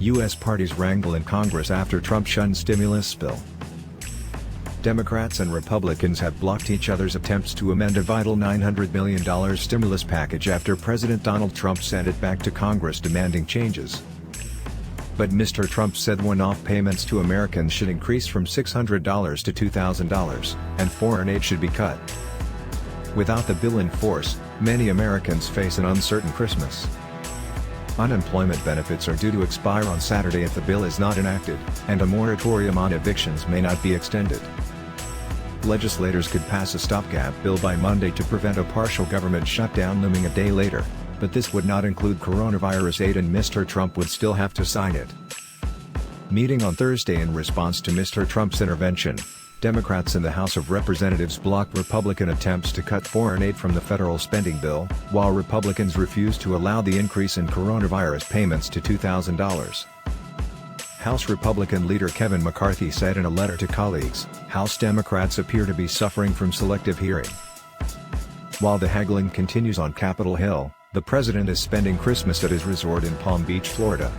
U.S. parties wrangle in Congress after Trump shuns stimulus bill. Democrats and Republicans have blocked each other's attempts to amend a vital $900 million stimulus package after President Donald Trump sent it back to Congress demanding changes. But Mr. Trump said one-off payments to Americans should increase from $600 to $2,000, and foreign aid should be cut. Without the bill in force, many Americans face an uncertain Christmas. Unemployment benefits are due to expire on Saturday if the bill is not enacted, and a moratorium on evictions may not be extended. Legislators could pass a stopgap bill by Monday to prevent a partial government shutdown looming a day later, but this would not include coronavirus aid and Mr. Trump would still have to sign it. Meeting on Thursday in response to Mr. Trump's intervention, Democrats in the House of Representatives blocked Republican attempts to cut foreign aid from the federal spending bill, while Republicans refused to allow the increase in coronavirus payments to $2,000. House Republican leader Kevin McCarthy said in a letter to colleagues, House Democrats appear to be suffering from selective hearing. While the haggling continues on Capitol Hill, the president is spending Christmas at his resort in Palm Beach, Florida.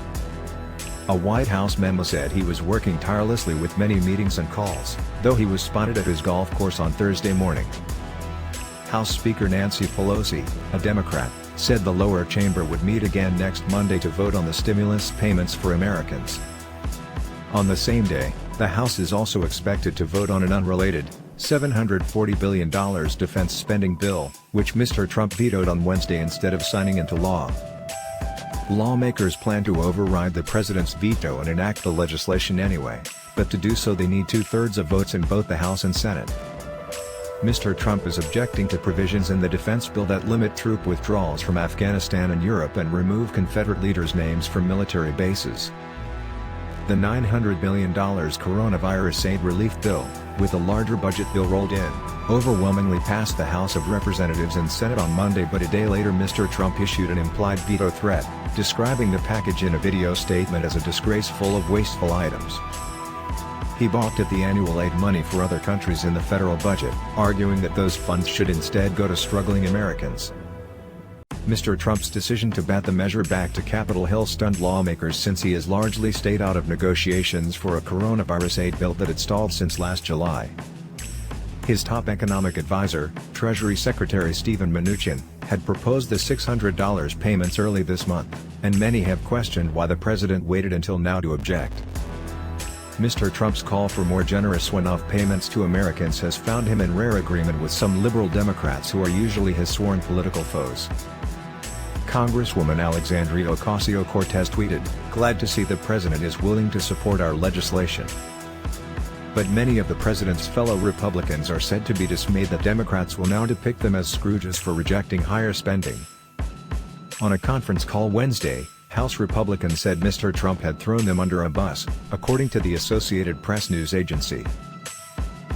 A White House memo said he was working tirelessly with many meetings and calls, though he was spotted at his golf course on Thursday morning. House Speaker Nancy Pelosi, a Democrat, said the lower chamber would meet again next Monday to vote on the stimulus payments for Americans. On the same day, the House is also expected to vote on an unrelated, $740 billion defense spending bill, which Mr. Trump vetoed on Wednesday instead of signing into law. Lawmakers plan to override the president's veto and enact the legislation anyway, but to do so they need two-thirds of votes in both the House and Senate. Mr. Trump is objecting to provisions in the defense bill that limit troop withdrawals from Afghanistan and Europe and remove Confederate leaders' names from military bases. The $900 million coronavirus aid relief bill, with a larger budget bill rolled in, overwhelmingly passed the House of Representatives and Senate on Monday, but a day later Mr. Trump issued an implied veto threat, describing the package in a video statement as a disgrace full of wasteful items. He balked at the annual aid money for other countries in the federal budget, arguing that those funds should instead go to struggling Americans. Mr. Trump's decision to bat the measure back to Capitol Hill stunned lawmakers since he has largely stayed out of negotiations for a coronavirus aid bill that had stalled since last July. His top economic advisor, Treasury Secretary Steven Mnuchin, had proposed the $600 payments early this month, and many have questioned why the president waited until now to object. Mr. Trump's call for more generous one-off payments to Americans has found him in rare agreement with some liberal Democrats who are usually his sworn political foes. Congresswoman Alexandria Ocasio-Cortez tweeted, "Glad to see the president is willing to support our legislation." But many of the president's fellow Republicans are said to be dismayed that Democrats will now depict them as Scrooges for rejecting higher spending. On a conference call Wednesday, House Republicans said Mr. Trump had thrown them under a bus, according to the Associated Press news agency.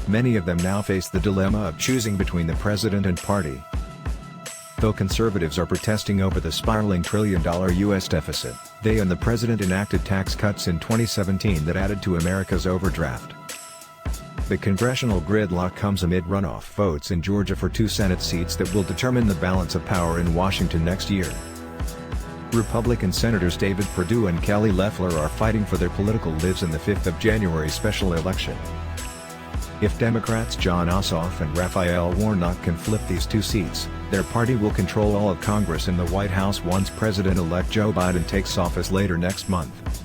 Many of them now face the dilemma of choosing between the president and party. Though conservatives are protesting over the spiraling trillion-dollar U.S. deficit, they and the president enacted tax cuts in 2017 that added to America's overdraft. The congressional gridlock comes amid runoff votes in Georgia for 2 Senate seats that will determine the balance of power in Washington next year. Republican Senators David Perdue and Kelly Loeffler are fighting for their political lives in the 5th of January special election. If Democrats Jon Ossoff and Raphael Warnock can flip these 2 seats, their party will control all of Congress in the White House once President-elect Joe Biden takes office later next month.